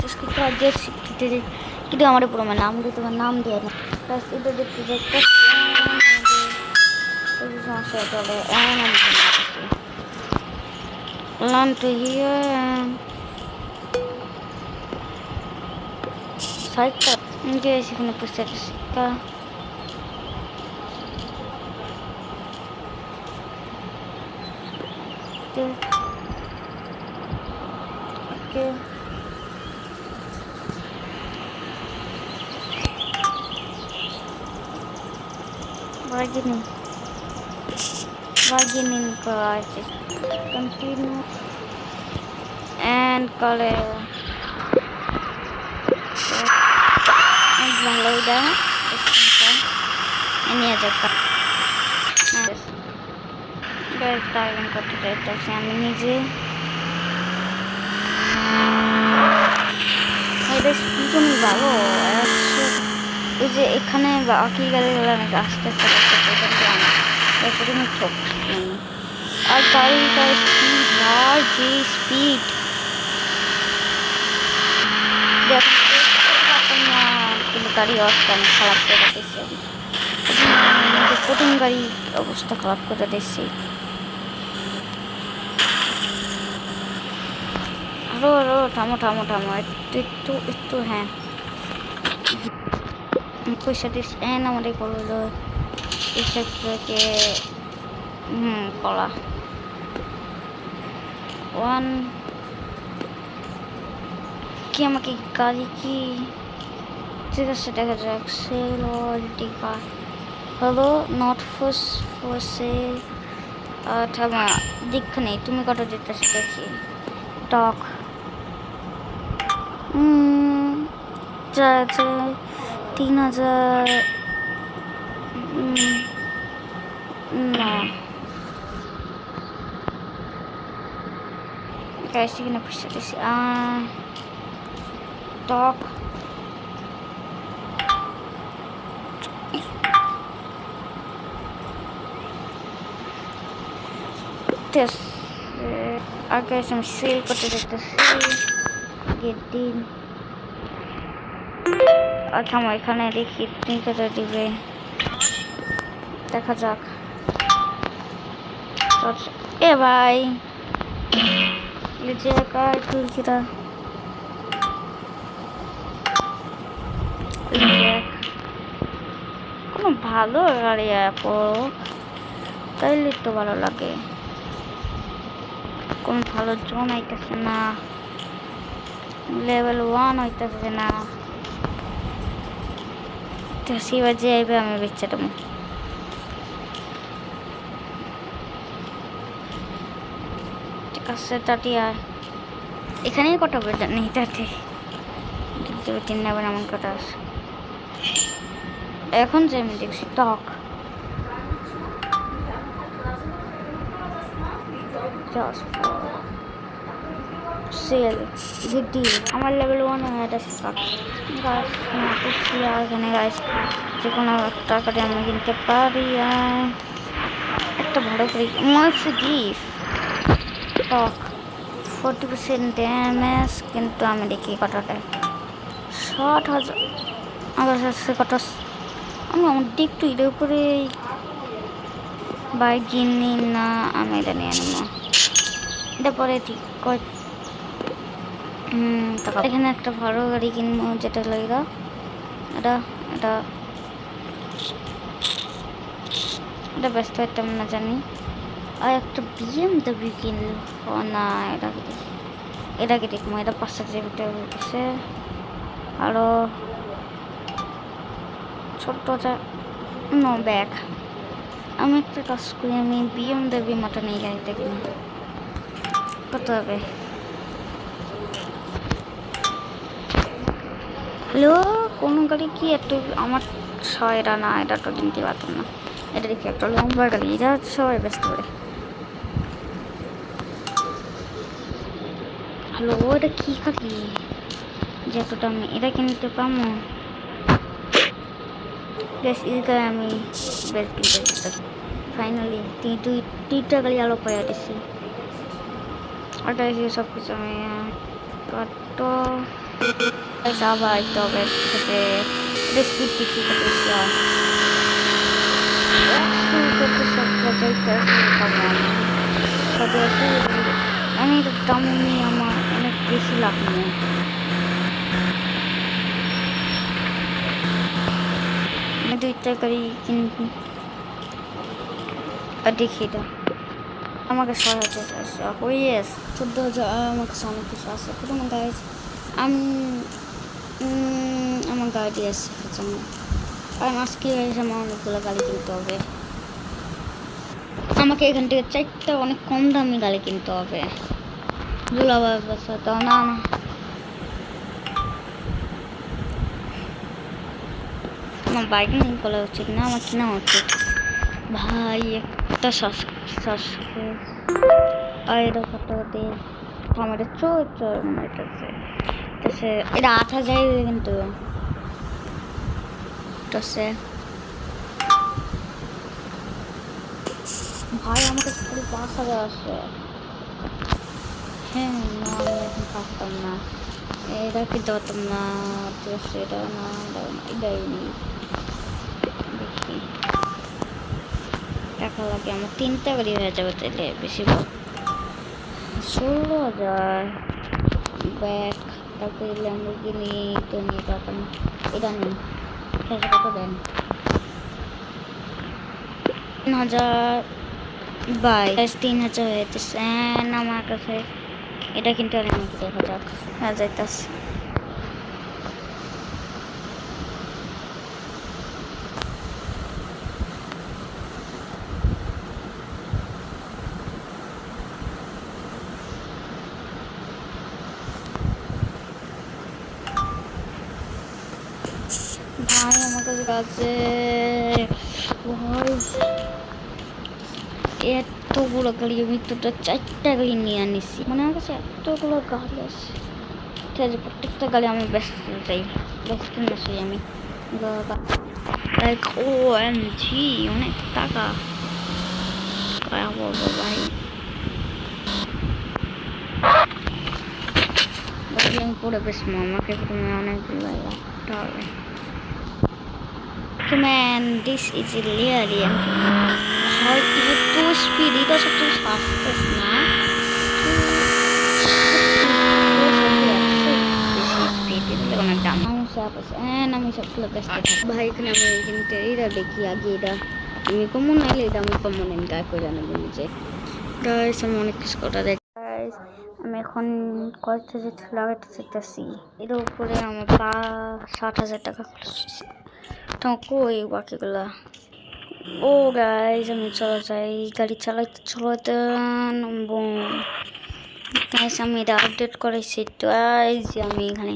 इसके आगे सीखते কিন্তু আমার পুরো নাম দিয়ে তোমার নাম দিয়ে না প্লাস এটা দেখতে একটা সমস্যা চলে learn to hear সাইটটা যে সেখানে পুস্তকটা ওকে bargaining prices continue and color ভালো এটা নিয়ে যাক টাইম করতে চাইতেছি আমি নিজে এটা তুমি ভালো ওই যে এখানে বাকি গাড়িগুলো নাকি আস্তে আস্তে তুমি ঠকছি আর গাড়িটার স্পিড আর যে স্পিড কিন্তু গাড়ি অবস্থা খারাপ করে দিচ্ছে প্রথম গাড়ি অবস্থা খারাপ করে দিচ্ছে আরো আরো থামো থামো থামো একটু একটু একটু হ্যাঁ পয়সা দিস এন আমাদের করলো এসবকে কলা ওয়ান কি আমাকে গাড়ি কি ঠিক আছে দেখা যাক sale already car hello not for sale থামা দীক্ষা নেই তুমি কত দিতেছ দেখি টক যায় 3000 না कैसे की ना पूछ सकते टॉक आगे हम सेल करते देखते गेटिंग अच्छा मैं এখানে দেখি তুমি কত দিবে দেখা যাক এ ভাই লিজে का কুলকিরা কোনো ভালো গাড়ি আপো তাইলে তো ভালো লাগে কোন ভালো জোন আইতাছে না লেভেল 1 হইতাছে না তো সিবাজে আইবে আমি বেচতে দেব ঠিক আছে টাটিয়া এখানেই কটা বেজা নেই তাতে কিন্তু 3 নেবেন এমন কটা আছে এখন যে আমি দেখছি টক just সেল গুড আমার লেভেল 1 হয়ে গেছে গাইস না কিছু আর এখানে গাইস যে কোনো একটা করে আমি কিনতে পারি একটা বড় করে মাস গিফট টক 40% ড্যামেজ কিন্তু আমি দেখি কতটা 60,000 আমার কাছে কত আমি অনেক একটু এর উপরে বাই কিনি না আমি এটা নিয়ে নেব এটা পরে ঠিক কয় এখানে একটা ভালো গাড়ি কিনবো যেটা লাগে এটা এটা এটা ব্যস্ত হইতাম না জানি আর একটা BMW কিনলো ও না এটাকে দেখবো এটা 5,000 টাকা হচ্ছে আরো ছোট্ট নো ব্যাগ আমি একটা কাজ করি আমি BMW মতো নেই গাড়িটা কিনি কত হবে হ্যালো কোনো গাড়ি কি একটু আমার ছয়টা না এটা তো কিনতে পারতাম না এটা দেখি একটা লম্বা গাড়ি এটা সবাই ব্যস্ত করে হ্যালো এটা কি খাবি যতটা আমি এটা কিনতে পারবো বেশ এটা আমি বেশ কিনতে ফাইনালি দুইটা গাড়ি আলো পাইয়া দিছি ওটা সব কিছু আমি কত আবার তবে এটা স্পিড দেখি কত বেশি হয়। আমি দাম নিয়ে আমার অনেক বেশি লাভ নেই। আমি 2 টাকারই কিনবি আর দেখিয়ে দাও আমাকে 6,000 হয়ে 14,000 আমার কাছে অনেক কিছু আছে। প্রথম গাইজ আমি আমার গাড়ি আছে জন্য আর আজকে আমার অনেকগুলো গাড়ি কিনতে হবে। আমাকে এখান থেকে 4টা অনেক কম দামি গাড়ি কিনতে হবে। দুলাভাই বলছে তো না না আমার বাইক নিয়ে করা উচিত না, আমার কেনা উচিত। ভাই একটা আর এটা কত দিয়ে আমার চোর মনে হইতেছে। এটা 8,000 কিন্তু ভাই আমাকে পুরো 5,000 আসে। হ্যাঁ না আমি এখন পারতাম না, এটা কিনতে পারতাম না। এটা না এটাই নেই। দেখি টাকা লাগে আমার 3টা গাড়ি হয়ে যাবে তাইলে বেশি 16,000 ব্যাগ। তারপরে ল্যাম্বরগিনি তো নিয়ে পারতাম এটা নেই। কত দেন 3,000 বাই 3,000 হয়ে যেতেছে আমার কাছে। এটা কিন্তু অনেক নাকি দেখা যাক হ্যাঁ যাইতেছে। ভাই আমার কাছে এতগুলো গাড়ি আমি তোটা 4টা গাড়ি নিয়ে আনিছি। মানে আমার কাছে এতগুলো গাড়ি আছে, ঠিক আছে প্রত্যেকটা গাড়ি আমি ব্যস্ত চাই, ব্যস্ত নাছি আমি। লাইক OMG অনেক টাকা ভাই। আমি পরে বেশ আমাকে তুমি অনেকগুলো লাগতে হবে। Man, this is really how itu speed itu satu fastest na speed itu karena dalam siapa sih nami siapa lebih best भाई इतना मैं जिनते इधर देखिए आगे इधर ini kamu naik इधर मैं kamu naik क्या कोई जाने मुझे guys আমি অনেক কিছু কথা দেখ guys আমি এখন কত যেতে লাগাতে চাইতেছি এর উপরে আমার 60,000 টাকা খরচ হয়েছে। তো কই বাকিগুলা ও গাইজ আমি চলে যাই গাড়ি চালাতে গাইজ আমি এটা আপডেট করেছি। তো যে আমি এখানে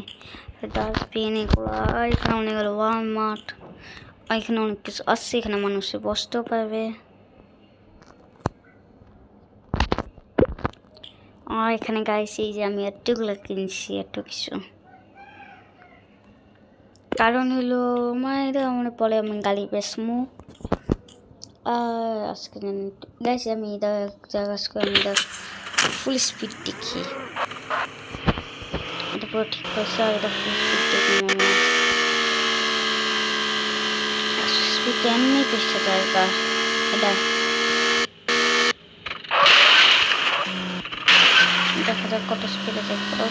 ডাস্টবিন এগুলো এখানে অনেকগুলো ওয়ালমার্ট এখানে অনেক কিছু আছে, এখানে মানুষে বসতেও পারবে। আর এখানে গাইজ এই যে আমি এতগুলো কিনছি এত কিছু, কারণ হলো মায়েরা মনে পড়ে আমি গাড়ি বেসমু। আর আজকে গাইছি আমি এটা জায়গা আমি এটা ফুল স্পিড দেখি, এটা পুরো ঠিক করছে। আর এটা ফুল স্পিড দেখি আমি স্পিড এমনি পেছতে জায়গা এটা দেখা যাক কত স্পিডে চেক করো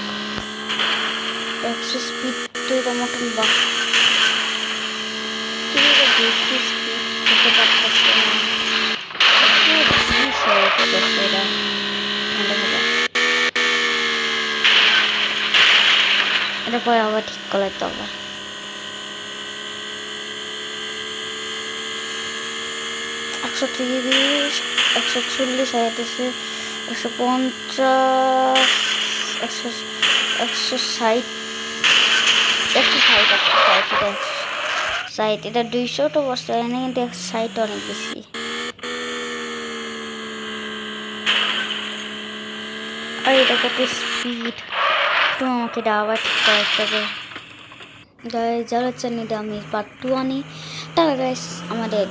100 স্পিড তো এটা মতন বা বেশি স্পিড করতে পারতেছে না। এটা পরে আবার ঠিক করতে হবে। 130 140 হয়েছে 150 160 160 এটা 200 তো বসতে হয় না কিন্তু 160 অনেক বেশি। আর এটা কত স্পিড তো আমাকে আবার ঠিক করতে হবে। গাইস যারা চ্যানেলে আমি পার্ট 2 আনি তারা গাইস আমাদের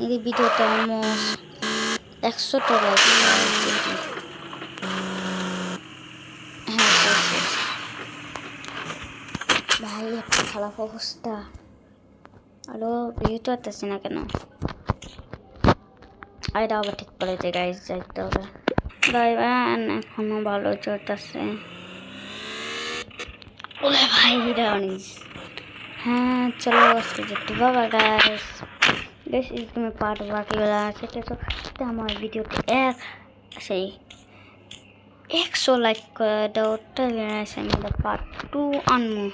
এই ভিডিওটা অলমোস্ট 100টা লাইক হ্যাঁ খারাপ অবস্থা। আরও ভিউতে আসতেছি না কেন? এটা আবার ঠিক করেছে গাইজ, যাইতে হবে। ড্রাইভার এখনো ভালো চলতেছে। ওরে ভাই রানিস। হ্যাঁ চলো আজকে যেতে বাবা গাইজ। বেশ তুমি পার্ট বাকিগুলো আছে তো আমার ভিডিওতে সেই 100 লাইক করে দাও, তাহলে আমি পার্ট 2 আনবো।